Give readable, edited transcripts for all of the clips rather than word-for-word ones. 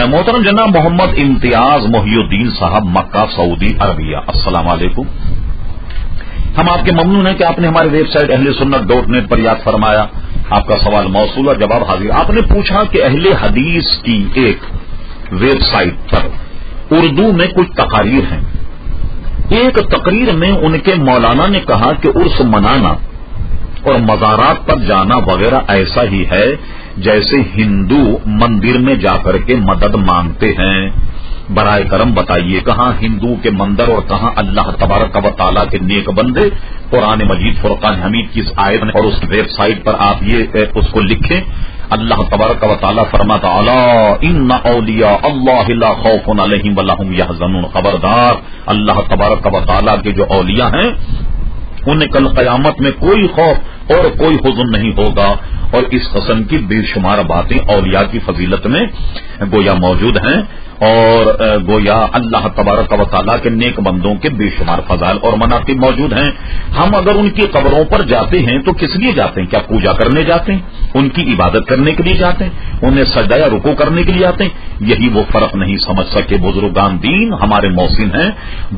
محترم جناب محمد امتیاز محی الدین صاحب مکہ سعودی عربیہ، السلام علیکم۔ ہم آپ کے ممنون ہیں کہ آپ نے ہماری ویب سائٹ اہلسنت.net پر یاد فرمایا۔ آپ کا سوال موصول اور جواب حاضر۔ آپ نے پوچھا کہ اہل حدیث کی ایک ویب سائٹ پر اردو میں کچھ تقاریر ہیں۔ ایک تقریر میں ان کے مولانا نے کہا کہ عرس منانا اور مزارات پر جانا وغیرہ ایسا ہی ہے جیسے ہندو مندر میں جا کر کے مدد مانگتے ہیں۔ برائے کرم بتائیے کہاں ہندو کے مندر اور کہاں اللہ تبارک و تعالیٰ کے نیک بندے۔ قرآن مجید فرقان حمید کی اس آیت اور اس ویب سائٹ پر آپ یہ اس کو لکھیں۔ اللہ تبارک و تعالیٰ فرماتا الا ان اولیاء اللہ لا خوف علیہم ولا هم یحزنون، خبردار اللہ تبارک و تعالیٰ کے جو اولیاء ہیں انہیں کل قیامت میں کوئی خوف اور کوئی حزن نہیں ہوگا۔ اور اس قسم کی بے شمار باتیں اولیاء کی فضیلت میں گویا موجود ہیں، اور گویا اللہ تبارک و تعالیٰ کے نیک بندوں کے بے شمار فضائل اور مناقب موجود ہیں۔ ہم اگر ان کی قبروں پر جاتے ہیں تو کس لیے جاتے ہیں؟ کیا پوجا کرنے جاتے ہیں؟ ان کی عبادت کرنے کے لیے جاتے ہیں؟ انہیں سجدہ یا رکوع کرنے کے لیے جاتے ہیں؟ یہی وہ فرق نہیں سمجھ سکے بزرگان دین، ہمارے محسن ہیں،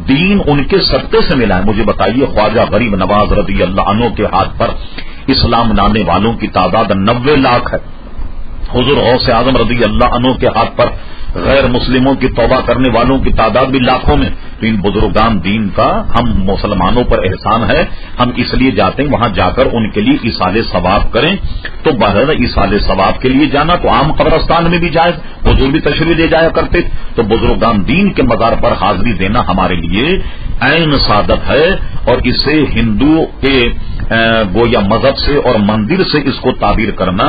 دین ان کے صدقے سے ملا ہے۔ مجھے بتائیے خواجہ غریب نواز رضی اللہ عنہ کے ہاتھ پر اسلام لانے والوں کی تعداد 90 لاکھ ہے۔ حضور غوث اعظم رضی اللہ عنہ کے ہاتھ پر غیر مسلموں کی توبہ کرنے والوں کی تعداد بھی لاکھوں میں۔ تو ان بزرگان دین کا ہم مسلمانوں پر احسان ہے، ہم اس لیے جاتے ہیں وہاں جا کر ان کے لیے ایصال ثواب کریں۔ تو بہرحال ایصال ثواب کے لیے جانا تو عام قبرستان میں بھی جائز، حضور بھی تشریف لے جایا کرتے۔ تو بزرگان دین کے مزار پر حاضری دینا ہمارے لیے عین سعادت ہے، اور اسے ہندو کے گویا مذہب سے اور مندر سے اس کو تعبیر کرنا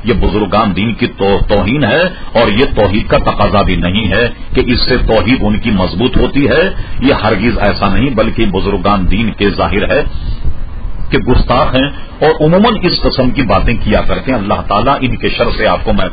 یہ بزرگان دین کی توہین ہے، اور یہ توحید کا تقاضا بھی نہیں ہے کہ اس سے توحید ان کی مضبوط ہوتی ہے۔ یہ ہرگز ایسا نہیں، بلکہ بزرگان دین کے ظاہر ہے کہ گستاخ ہیں اور عموماً اس قسم کی باتیں کیا کرتے ہیں۔ اللہ تعالیٰ ان کے شر سے آپ کو میں